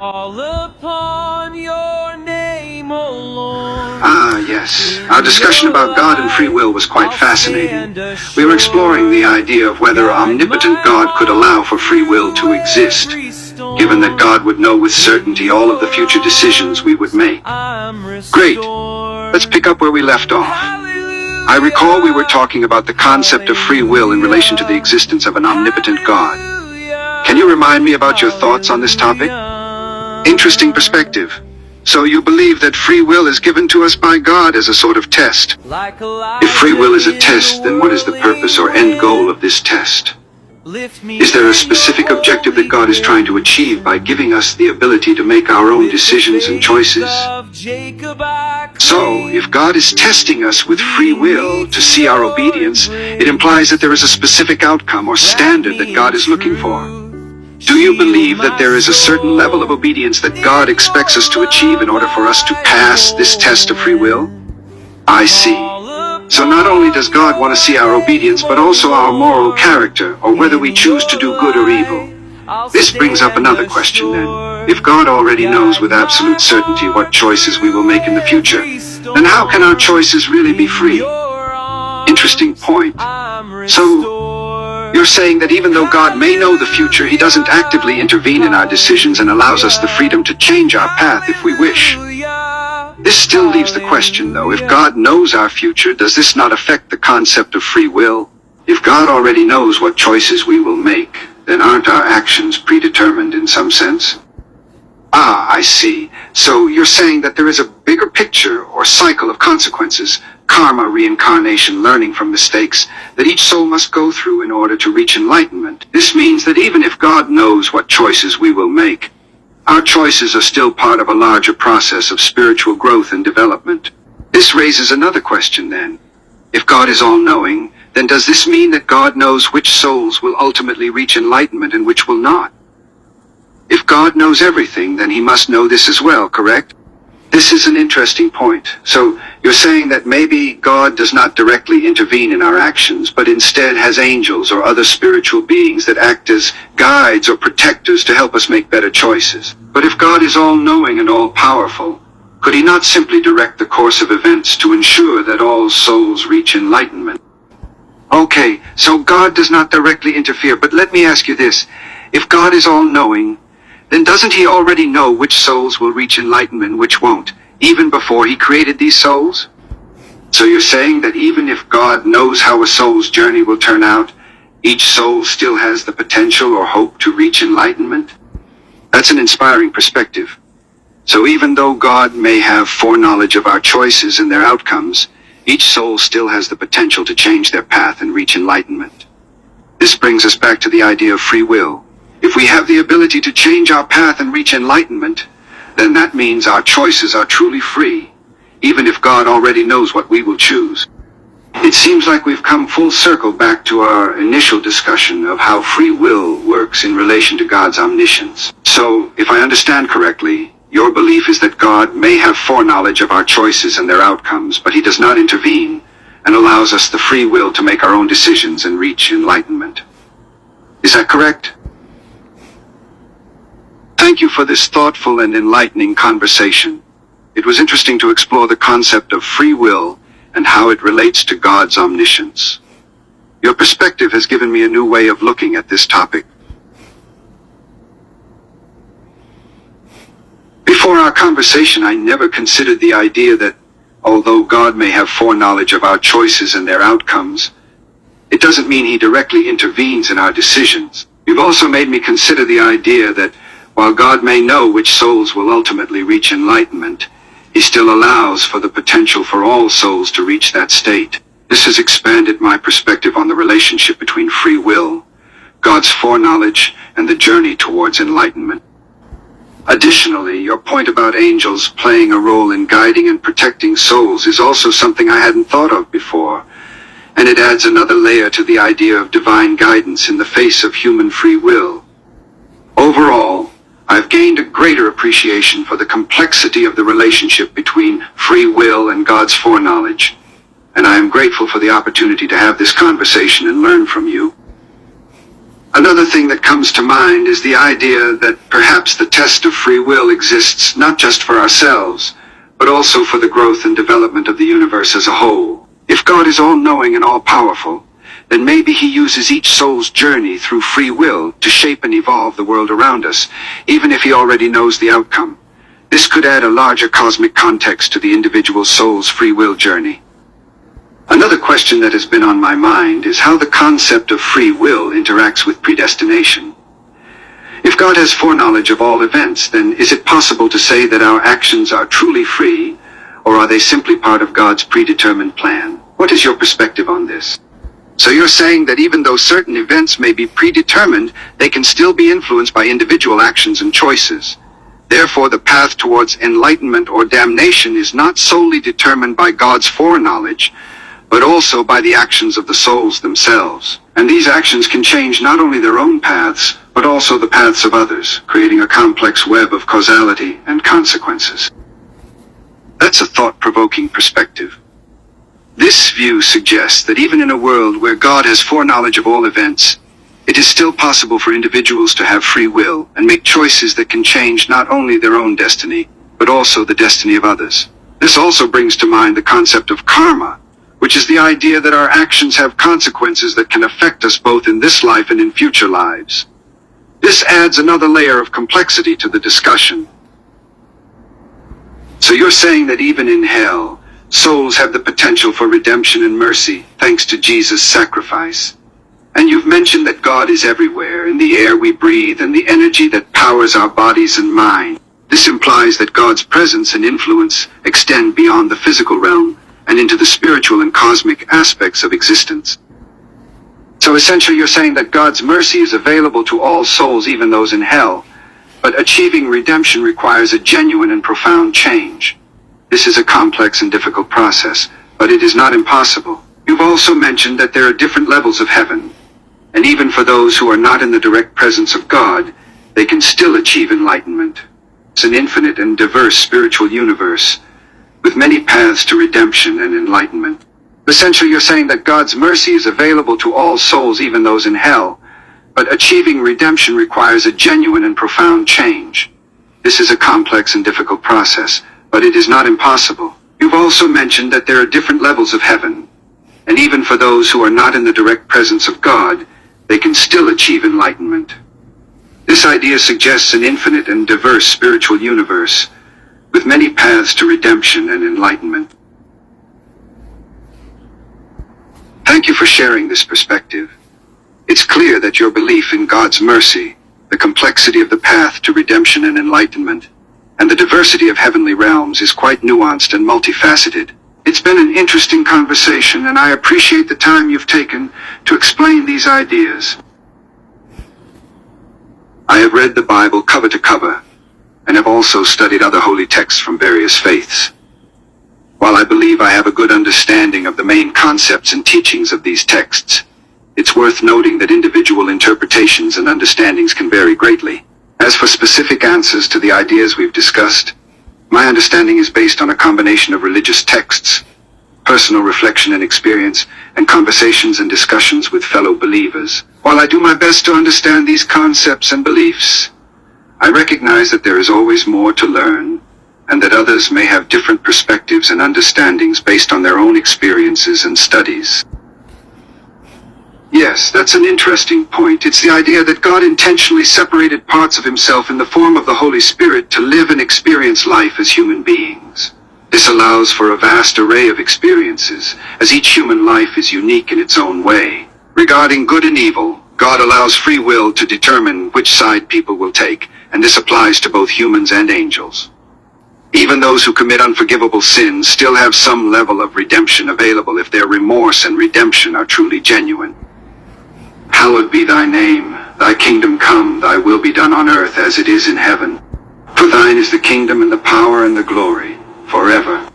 All upon your name, O Lord. Ah, yes. Our discussion about God and free will was quite fascinating. We were exploring the idea of whether omnipotent God could allow for free will to exist, given that God would know with certainty all of the future decisions we would make. Great. Let's pick up where we left off. I recall we were talking about the concept of free will in relation to the existence of an omnipotent God. Can you remind me about your thoughts on this topic? Interesting perspective. So you believe that free will is given to us by God as a sort of test. If free will is a test, then what is the purpose or end goal of this test? Is there a specific objective that God is trying to achieve by giving us the ability to make our own decisions and choices? So, if God is testing us with free will to see our obedience, it implies that there is a specific outcome or standard that God is looking for. Do you believe that there is a certain level of obedience that God expects us to achieve in order for us to pass this test of free will? I see. So not only does God want to see our obedience, but also our moral character, or whether we choose to do good or evil. This brings up another question then. If God already knows with absolute certainty what choices we will make in the future, then how can our choices really be free? Interesting point. So, you're saying that even though God may know the future, He doesn't actively intervene in our decisions and allows us the freedom to change our path if we wish. This still leaves the question, though, if God knows our future, does this not affect the concept of free will? If God already knows what choices we will make, then aren't our actions predetermined in some sense? Ah, I see. So you're saying that there is a bigger picture or cycle of consequences, karma, reincarnation, learning from mistakes, that each soul must go through in order to reach enlightenment. This means that even if God knows what choices we will make, our choices are still part of a larger process of spiritual growth and development. This raises another question then. If God is all-knowing, then does this mean that God knows which souls will ultimately reach enlightenment and which will not? If God knows everything, then He must know this as well, correct? This is an interesting point. So, you're saying that maybe God does not directly intervene in our actions, but instead has angels or other spiritual beings that act as guides or protectors to help us make better choices. But if God is all-knowing and all-powerful, could He not simply direct the course of events to ensure that all souls reach enlightenment? Okay, so God does not directly interfere, but let me ask you this. If God is all-knowing, then doesn't He already know which souls will reach enlightenment and which won't, even before He created these souls? So you're saying that even if God knows how a soul's journey will turn out, each soul still has the potential or hope to reach enlightenment? That's an inspiring perspective. So even though God may have foreknowledge of our choices and their outcomes, each soul still has the potential to change their path and reach enlightenment. This brings us back to the idea of free will. If we have the ability to change our path and reach enlightenment, then that means our choices are truly free, even if God already knows what we will choose. It seems like we've come full circle back to our initial discussion of how free will works in relation to God's omniscience. So, if I understand correctly, your belief is that God may have foreknowledge of our choices and their outcomes, but He does not intervene and allows us the free will to make our own decisions and reach enlightenment. Is that correct? Thank you for this thoughtful and enlightening conversation. It was interesting to explore the concept of free will and how it relates to God's omniscience. Your perspective has given me a new way of looking at this topic. Before our conversation, I never considered the idea that, although God may have foreknowledge of our choices and their outcomes, it doesn't mean He directly intervenes in our decisions. You've also made me consider the idea that while God may know which souls will ultimately reach enlightenment, He still allows for the potential for all souls to reach that state. This has expanded my perspective on the relationship between free will, God's foreknowledge, and the journey towards enlightenment. Additionally, your point about angels playing a role in guiding and protecting souls is also something I hadn't thought of before, and it adds another layer to the idea of divine guidance in the face of human free will. Overall, I've gained a greater appreciation for the complexity of the relationship between free will and God's foreknowledge, and I am grateful for the opportunity to have this conversation and learn from you. Another thing that comes to mind is the idea that perhaps the test of free will exists not just for ourselves, but also for the growth and development of the universe as a whole. If God is all-knowing and all-powerful, then maybe he uses each soul's journey through free will to shape and evolve the world around us, even if he already knows the outcome. This could add a larger cosmic context to the individual soul's free will journey. Another question that has been on my mind is how the concept of free will interacts with predestination. If God has foreknowledge of all events, then is it possible to say that our actions are truly free, or are they simply part of God's predetermined plan? What is your perspective on this? So you're saying that even though certain events may be predetermined, they can still be influenced by individual actions and choices. Therefore, the path towards enlightenment or damnation is not solely determined by God's foreknowledge, but also by the actions of the souls themselves. And these actions can change not only their own paths, but also the paths of others, creating a complex web of causality and consequences. That's a thought-provoking perspective. This view suggests that even in a world where God has foreknowledge of all events, it is still possible for individuals to have free will and make choices that can change not only their own destiny, but also the destiny of others. This also brings to mind the concept of karma, which is the idea that our actions have consequences that can affect us both in this life and in future lives. This adds another layer of complexity to the discussion. So you're saying that even in hell, souls have the potential for redemption and mercy thanks to Jesus' sacrifice. And you've mentioned that God is everywhere, in the air we breathe and the energy that powers our bodies and mind. This implies that God's presence and influence extend beyond the physical realm and into the spiritual and cosmic aspects of existence. So essentially you're saying that God's mercy is available to all souls, even those in hell, but achieving redemption requires a genuine and profound change. This is a complex and difficult process, but it is not impossible. You've also mentioned that there are different levels of heaven, and even for those who are not in the direct presence of God, they can still achieve enlightenment. It's an infinite and diverse spiritual universe, with many paths to redemption and enlightenment. Essentially, you're saying that God's mercy is available to all souls, even those in hell, but achieving redemption requires a genuine and profound change. This is a complex and difficult process, but it is not impossible. You've also mentioned that there are different levels of heaven, and even for those who are not in the direct presence of God, they can still achieve enlightenment. This idea suggests an infinite and diverse spiritual universe, with many paths to redemption and enlightenment. Thank you for sharing this perspective. It's clear that your belief in God's mercy, the complexity of the path to redemption and enlightenment, and the diversity of heavenly realms is quite nuanced and multifaceted. It's been an interesting conversation, and I appreciate the time you've taken to explain these ideas. I have read the Bible cover to cover, and have also studied other holy texts from various faiths. While I believe I have a good understanding of the main concepts and teachings of these texts, it's worth noting that individual interpretations and understandings can vary greatly. As for specific answers to the ideas we've discussed, my understanding is based on a combination of religious texts, personal reflection and experience, and conversations and discussions with fellow believers. While I do my best to understand these concepts and beliefs, I recognize that there is always more to learn, and that others may have different perspectives and understandings based on their own experiences and studies. Yes, that's an interesting point. It's the idea that God intentionally separated parts of himself in the form of the Holy Spirit to live and experience life as human beings. This allows for a vast array of experiences, as each human life is unique in its own way. Regarding good and evil, God allows free will to determine which side people will take, and this applies to both humans and angels. Even those who commit unforgivable sins still have some level of redemption available if their remorse and redemption are truly genuine. Hallowed be thy name, thy kingdom come, thy will be done on earth as it is in heaven. For thine is the kingdom and the power and the glory, forever